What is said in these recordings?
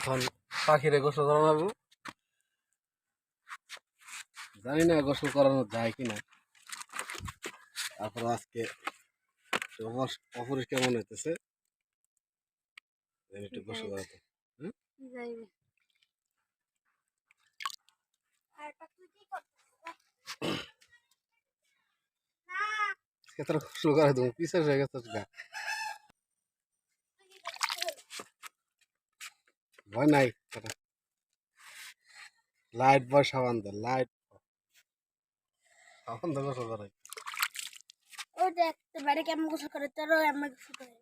এখন পাখিরে গোসল করানো, জানি না গোসল করানো যায় কিনা। তারপর আজকে অপরিষ্কার মনে হইতেছে, একটু গোসল করাতে। গোসল করা তুমি পিছাস হয়ে গেছে, ভয় নাই। লাইট বা সাবান দে, লাইট সাবান দে গোসল করাই। ও দেখতে বাইরে কেমন গোসল করে, তোরও এমন গোসল করে।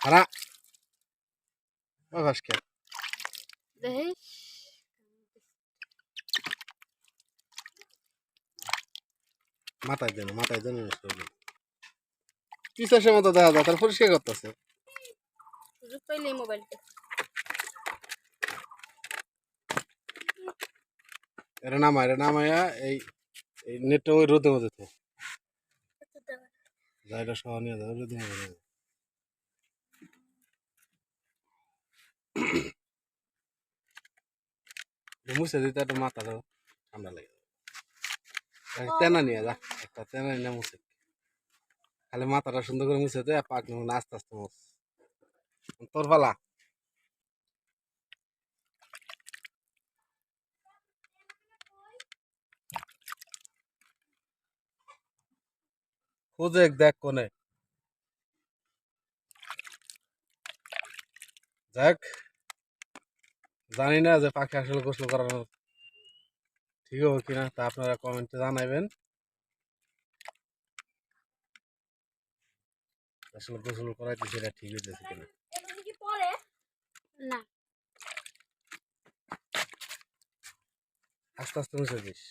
হারা বাসকে দেখিস মাথায় দেন পিছাসের মতো দেখা যায়, তার পরিষ্কার করতেছে। সুযোগ পাইলে মোবাইলটা এটা নামায়া এই নেটটা ওই রোদে মধ্যে তো যাইটা সহ নিয়ে যাবে রোদে মধ্যে। মুছে দিতে একটা মাথাটা ঠান্ডা লাগে। তেনা নিয়ে যা, একটা তেনা নিয়ে মুছে, খালি মাথাটা সুন্দর করে মুছে দে, পাক আস্তে আস্তে মুছ। তোর পালা। খোঁজে দেখ কোনে যাক। জানি না যে পাখি আসলে গোসল করানো ঠিক হবে কিনা, তা আপনারা কমেন্টে জানাবেন আসলে গোসল করাইতে সেটা ঠিক হইতেছে কিনা। না আস্তে আস্তে মুছে দিস।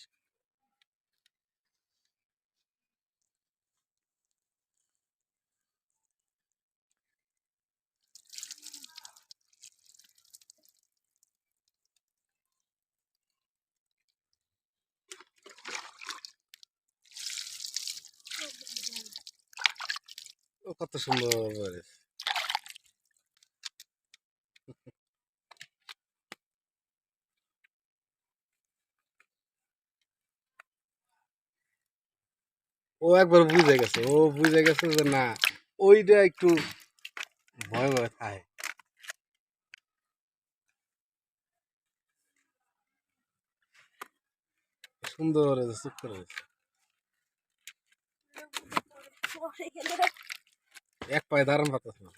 ও কত সুন্দর হয়েছে। ও একবার বুঝে গেছে যে না, ওইটা একটু ভয় ভয় থাকে। সুন্দর চুপ করে এক পায়ে দাঁড়ান পাতাস না।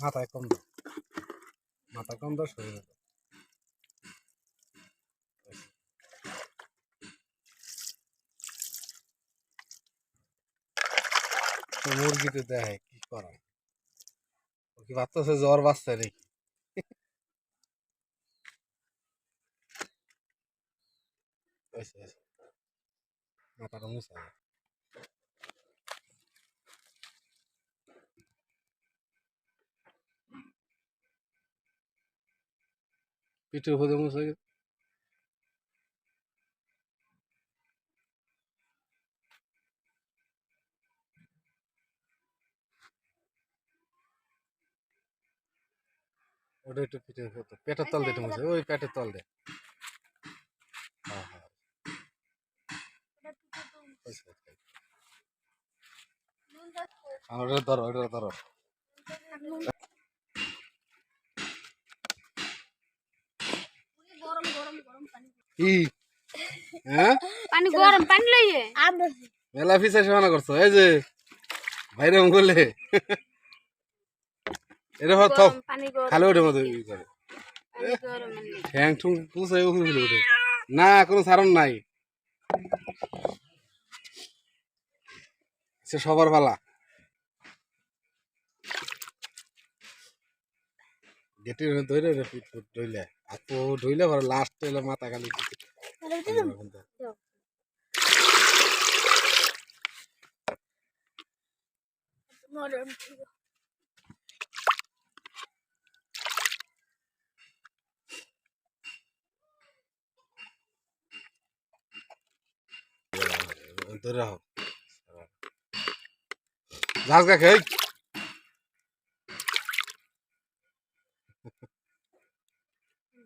মাথায় কম দাও, মাথা কম দাও, শরীরে দাও। মুরগিতে দেখে কি করা, ও কি ভাবতেছে জ্বর বাচ্চা নাকি। মাথাটা মুছা পিঠের উপরে মুছে ওটা একটু পিঠের উপর, পেটের তল দিয়ে মুছে, ওই পেটের তল দিয়ে। হ্যাঁ হ্যাঁ ওটা ধরো, ওটা ধরো। কি হ্যাঁ পানি গরম পানি লইয়ে মেলা ফিসা সেবানা করছো, এই যে ভাইরে বলে এটা থপ পানি গরম খালি ওটার মধ্যে ই করে ঠ্যাং ঠুং কুচাই উঠে উঠে না, কোনো সারণ নাই, সে সবার পালা। গেটির ধরে পিট ফুট ধইলে হাত ধইলে লাস্ট হইলে মাথা খালি মরণ ছিল। ধরে রাখো ঘাস গা খেয়ে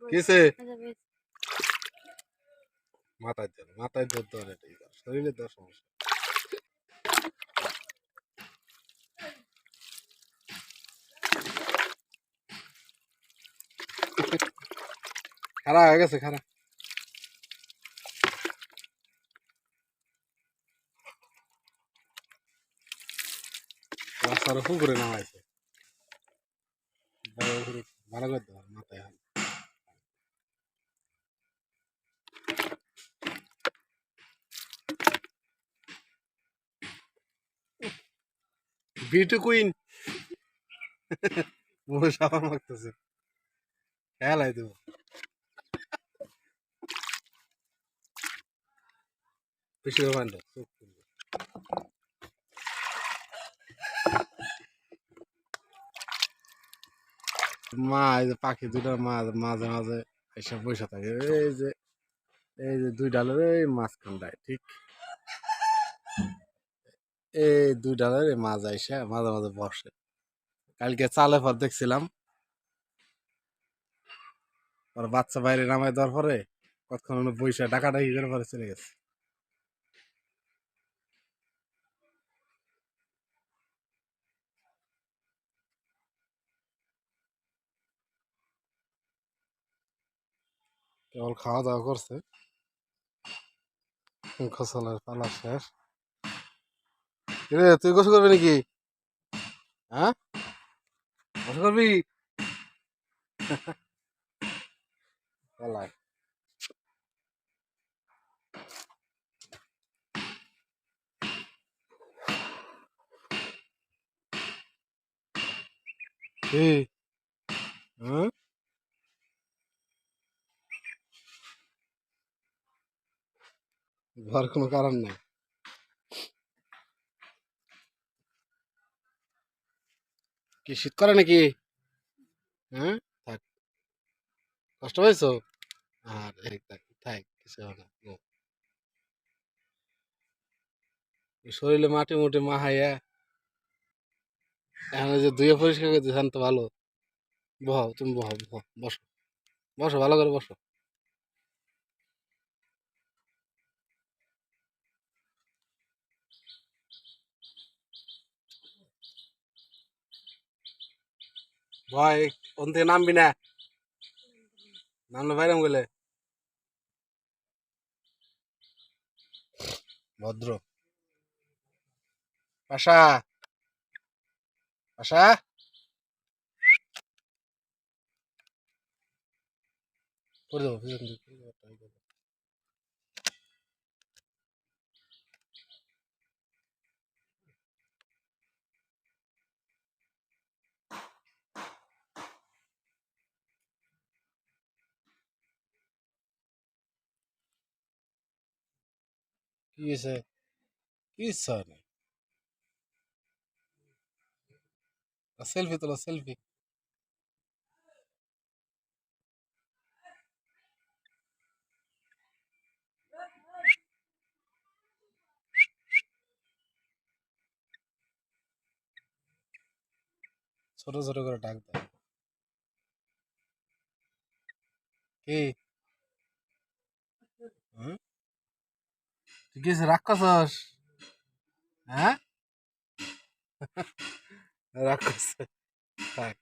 কিসে মাথায় ধরতে পারে শরীরে তো সমস্যা খারাপ হয়ে গেছে খারাপ রাস্তার পুকুরে নামাইছে ভালো করে দেওয়া মাথায় বিউটি কুইন মুখে সাবান মাখতেছে খেয়ালাই দেবো বেশি বান্ধব চোখ খুলবে মা এই যে পাখি দুটা মাঝে মাঝে এসে বসে থাকে এই যে দুই ডালের এই মাঝখানটায় ঠিক এই দুই ডালের এই মাছ আইসা মাঝে মাঝে বসে কালকে চালে পর দেখছিলাম ওর বাচ্চা বাইরে নামায় দেওয়ার পরে কতক্ষণ বইসা ডাকাডাকি করে পরে চলে গেছে কেবল খাওয়া দাওয়া করছে গোসলের পালা শেষ কিরে তুই গোসল করবি নাকি হ্যাঁ গোসল করবি পালায় কি হ্যাঁ ঘর কোনো কারণ নেই কি শীত করে নাকি হ্যাঁ থাক কষ্ট হয়েছ আর এই থাক থাক কিছু হবে না গো। এই শরীরে মাটি মুটি মাহাইয়া এখন ওই যে ধুয়ে পরিষ্কার করে দিয়েছেন তো ভালো বহ তুমি বহ বহ বসো বসো ভালো করে বসো ভয় ওন থেকে নামবি না নামলে বাইরাম গেলে ভদ্র পাশা পাশা করে দেবো পিছন দিকে করে দেবো, তাই করবো। কি হয়েছে কি ইচ্ছা হয় না সেলফি তোলো সেলফি ছোট ছোট করে ডাক দাও কি হুম তুই কিছু রাগ করছস হ্যাঁ রাগ করছে থাক